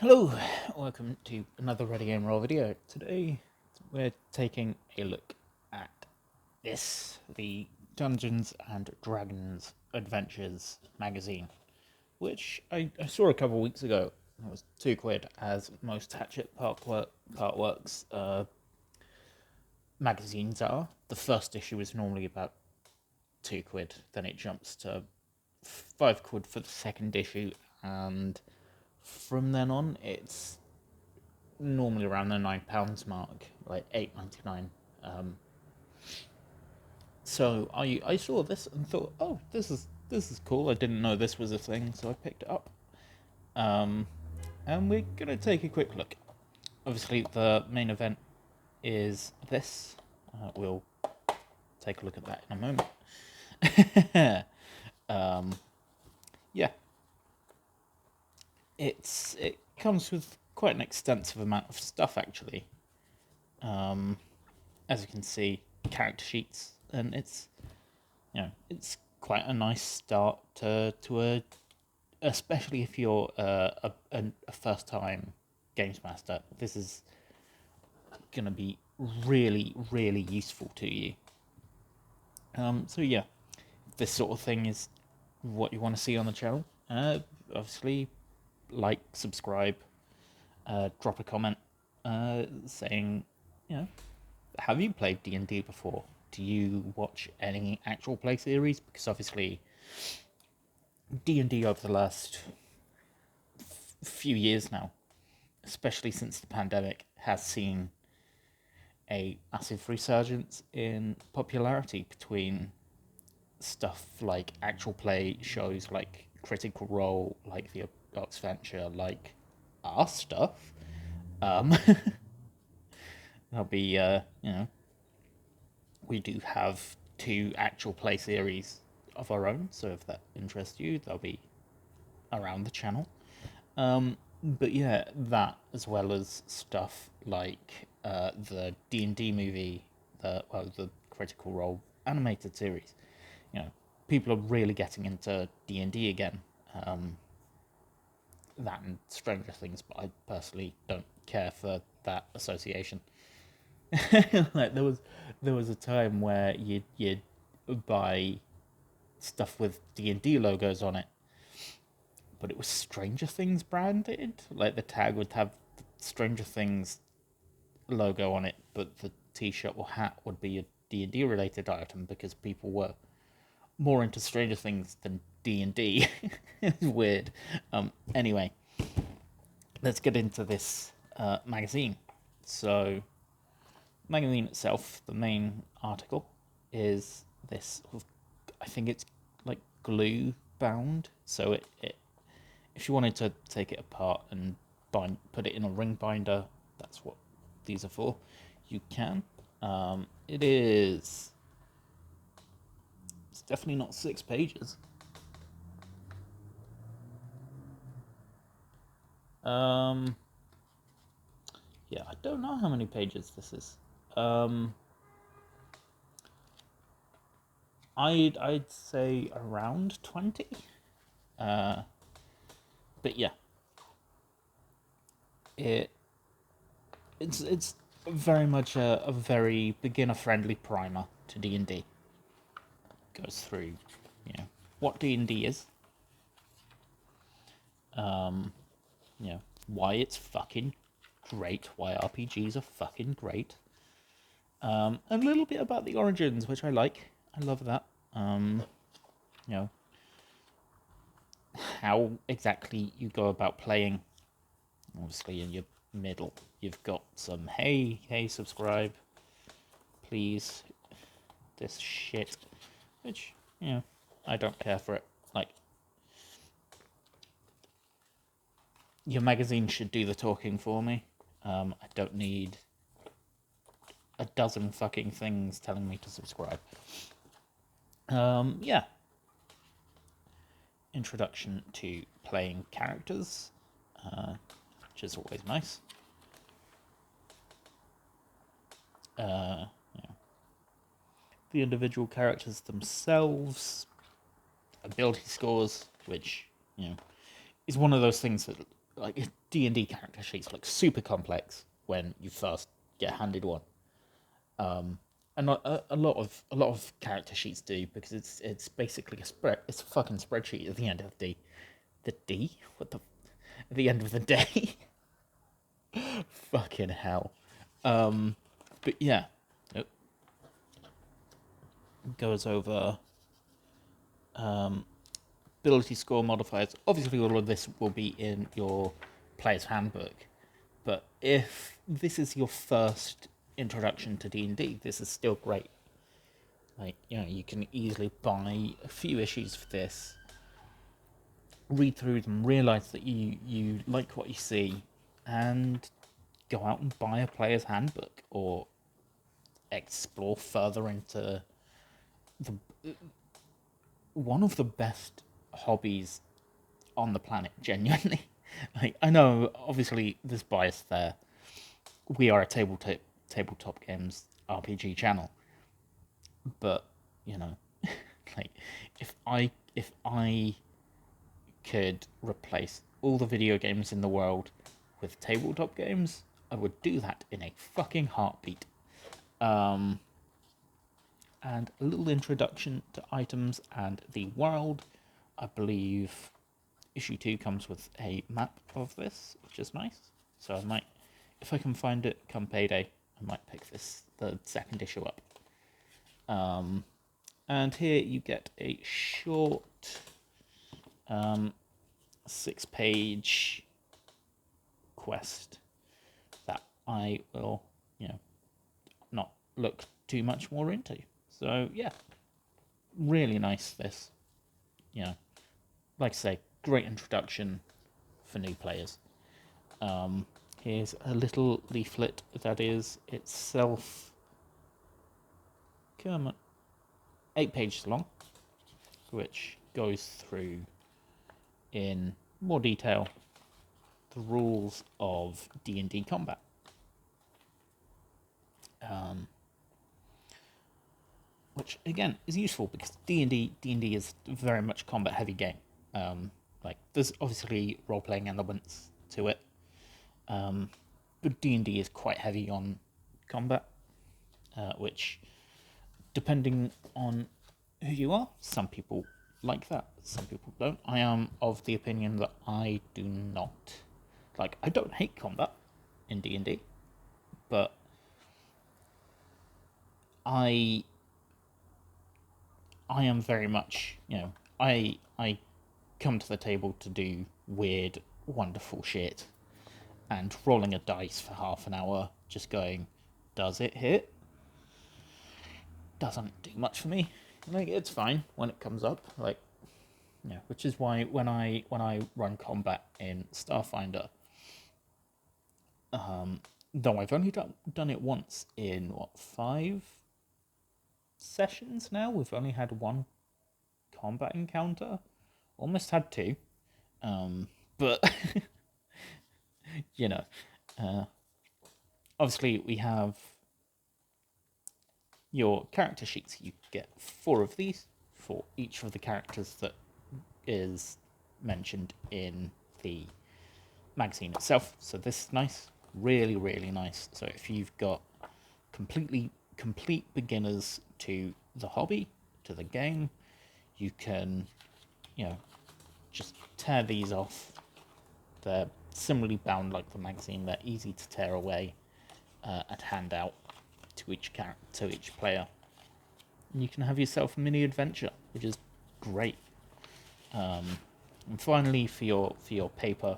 Hello, welcome to another Ready Game Roll video. Today we're taking a look at the Dungeons and Dragons Adventures magazine, which I saw a couple of weeks ago. It was £2, as most Hachett Partworks magazines are. The first issue is normally about £2, then it jumps to £5 for the second issue, and from then on it's normally around the £9 mark, like £8.99. So I saw this and thought, oh, this is cool. I didn't know this was a thing, so I picked it up. And we're gonna take a quick look. Obviously, the main event is this. We'll take a look at that in a moment. Yeah, it comes with quite an extensive amount of stuff, actually. As you can see, character sheets, and it's quite a nice start to a, especially if you're a first time games master. This is gonna be really useful to you. So yeah, this sort of thing is what you want to see on the channel. Obviously, like, subscribe, drop a comment saying, have you played D&D before? Do you watch any actual play series? Because obviously D&D over the last few years now, especially since the pandemic, has seen a massive resurgence in popularity between stuff like actual play shows like Critical Role, like the Ox Venture, like our stuff. There'll be, we do have 2 actual play series of our own, so if that interests you, they'll be around the channel. But yeah, that as well as stuff like the D&D movie, the Critical Role animated series. People are really getting into D&D again. That and Stranger Things, but I personally don't care for that association. Like there was a time where you'd buy stuff with D&D logos on it, but it was Stranger Things branded. Like the tag would have the Stranger Things logo on it, but the t-shirt or hat would be a D&D related item because people were more into Stranger Things than D&D. It's weird. Anyway, let's get into this magazine. So, magazine itself, the main article is this. I think it's like glue bound. So it if you wanted to take it apart and put it in a ring binder, that's what these are for. You can. It's definitely not 6 pages. Yeah, I don't know how many pages this is. I'd say around 20. But yeah, it's very much a very beginner friendly primer to D&D. Goes through, what D&D is, why it's fucking great, why RPGs are fucking great, a little bit about the origins, which I like. I love that. How exactly you go about playing. Obviously, in your middle, you've got some hey, subscribe, please, this shit, which, I don't care for it. Like, your magazine should do the talking for me. I don't need a dozen fucking things telling me to subscribe. Yeah. Introduction to playing characters, which is always nice. The individual characters themselves, ability scores, which, is one of those things that like D&D character sheets look super complex when you first get handed one. And a lot of character sheets do, because it's basically it's a fucking spreadsheet at the end of the D, at the end of the day. Fucking hell. But yeah, it goes over ability score modifiers. Obviously, all of this will be in your player's handbook. But if this is your first introduction to D&D, this is still great. Like, you can easily buy a few issues for this, read through them, realize that you like what you see, and go out and buy a player's handbook, or explore further into one of the best hobbies on the planet, genuinely. Like, I know, obviously, there's bias there. We are a tabletop games RPG channel, but like, if I could replace all the video games in the world with tabletop games, I would do that in a fucking heartbeat. And a little introduction to items and the world. I believe issue 2 comes with a map of this, which is nice. So I might, if I can find it come payday, I might pick the second issue up. And here you get a short 6-page quest that I will, not look too much more into. So yeah, really nice this. Like I say, great introduction for new players. Here's a little leaflet that is itself 8 pages long, which goes through in more detail the rules of D&D combat. Which again is useful, because D&D is very much combat heavy game. Like, there's obviously role playing elements to it, but D&D is quite heavy on combat, which, depending on who you are, some people like that, some people don't. I am of the opinion that I do not. Like, I don't hate combat in D&D, but I am very much, I come to the table to do weird, wonderful shit, and rolling a dice for half an hour, just going, does it hit? Doesn't do much for me. Like, it's fine when it comes up, like, which is why when I run combat in Starfinder, though I've only done it once in 5 sessions now. We've only had one combat encounter, almost had 2, but obviously we have your character sheets. You get 4 of these for each of the characters that is mentioned in the magazine itself. So this is nice, really, really nice. So if you've got complete beginners to the hobby, to the game, you can, just tear these off. They're similarly bound like the magazine. They're easy to tear away and hand out to each player. And you can have yourself a mini adventure, which is great. And finally, for your paper,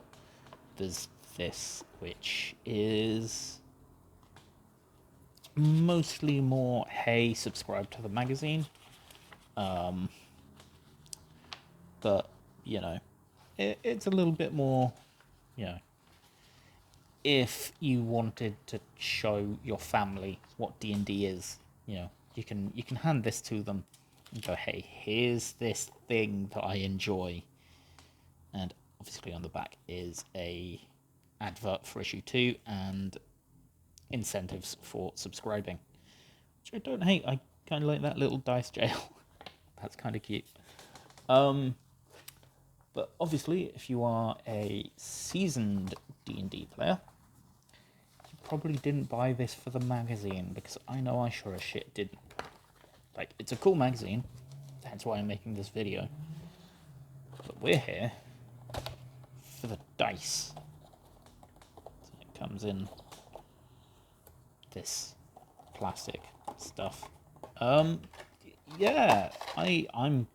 there's this, which is mostly more, hey, subscribe to the magazine. But it's a little bit more, if you wanted to show your family what D&D is, you can hand this to them and go, hey, here's this thing that I enjoy. And obviously on the back is a advert for issue 2 and incentives for subscribing, which I don't hate. I kind of like that little dice jail. That's kind of cute. But obviously, if you are a seasoned D&D player, you probably didn't buy this for the magazine, because I know I sure as shit didn't. Like, it's a cool magazine, that's why I'm making this video. But we're here for the dice. So it comes in this plastic stuff. Yeah, I'm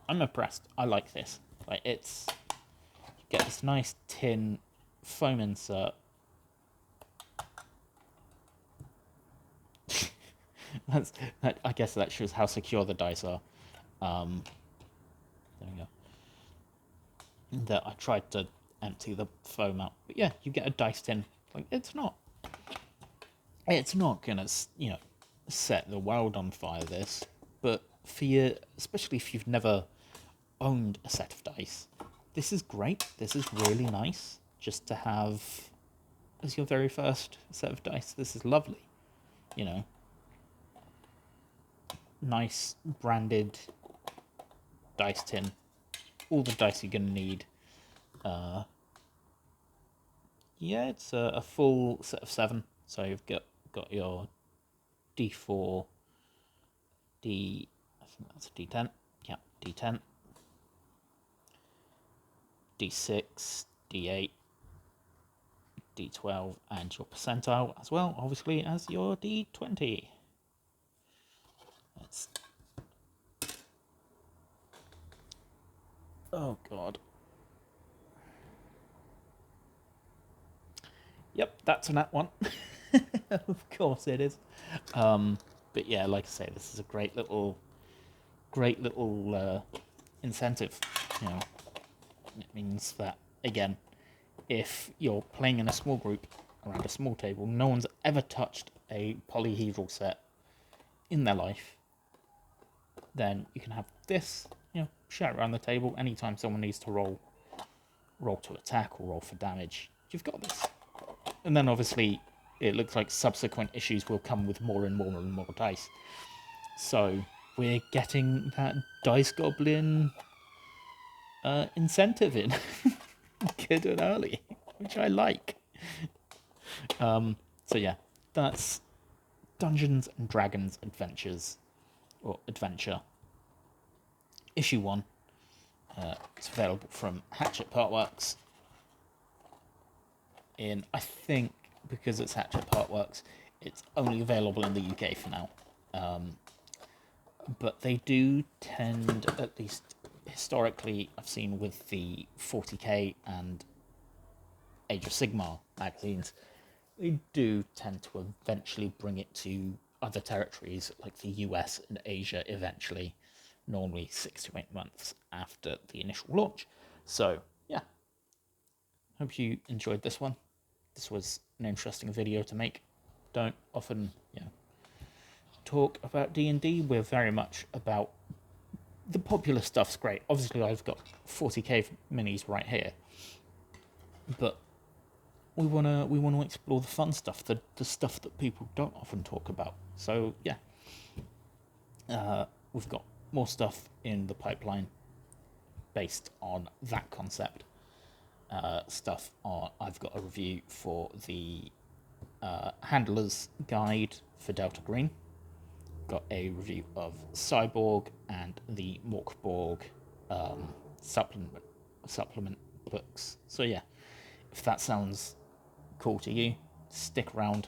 impressed. I like this. Like, it's, you get this nice tin foam insert. I guess that shows how secure the dice are. There we go. That I tried to empty the foam out, but yeah, you get a dice tin. Like, it's not gonna, you know, set the world on fire, this, but for you, especially if you've never owned a set of dice, this is great. This is really nice just to have as your very first set of dice. This is lovely, you know. Nice branded dice tin, all the dice you're gonna need. Yeah, it's a full set of 7, so you've got your D4, I think that's a D10, yeah, D10, D6, D8, D12, and your percentile as well, obviously, as your D20. Let's... Oh, God. Yep, that's a nat 1. Of course it is. But yeah, like I say, this is a great little incentive. You know, it means that, again, if you're playing in a small group around a small table, no one's ever touched a polyhedral set in their life, then you can have this, you know, share around the table. Anytime someone needs to roll to attack or roll for damage, you've got this. And then obviously it looks like subsequent issues will come with more and more and more dice. So we're getting that dice goblin incentive in good and early, which I like. So yeah, that's Dungeons and Dragons Adventures, or Adventure, issue 1. It's available from Hachett Partworks. I think, because it's Hachett Partworks, it's only available in the UK for now. But they do tend, at least historically, I've seen with the 40k and Age of Sigmar magazines, they do tend to eventually bring it to other territories like the US and Asia eventually, normally 6 to 8 months after the initial launch. So yeah, hope you enjoyed this one. This was an interesting video to make. Don't often, you know, talk about D&D. We're very much about the popular stuff's great. Obviously, I've got 40k minis right here, but we wanna explore the fun stuff, the stuff that people don't often talk about. So yeah, we've got more stuff in the pipeline based on that concept. I've got a review for the Handler's Guide for Delta Green. Got a review of Cyborg and the Morkborg supplement books. So yeah, if that sounds cool to you, stick around,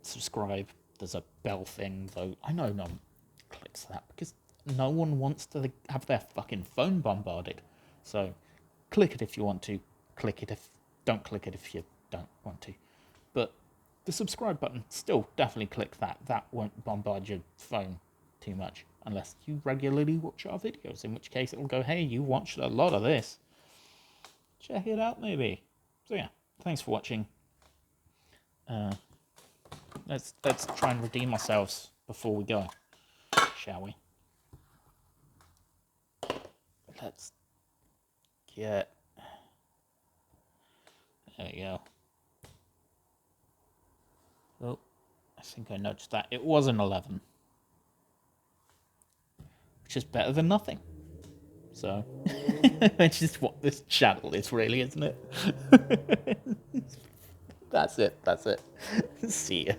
subscribe. There's a bell thing, though I know no one clicks that because no one wants to have their fucking phone bombarded. So click it if you want to, don't click it if you don't want to. But the subscribe button, still definitely click that. That won't bombard your phone too much unless you regularly watch our videos, in which case it'll go, hey, you watched a lot of this. Check it out, maybe. So yeah, thanks for watching. Let's try and redeem ourselves before we go, shall we? Let's get... There we go. Oh, I think I noticed that. It was an 11. Which is better than nothing. So, which is what this channel is, really, isn't it? That's it. See ya.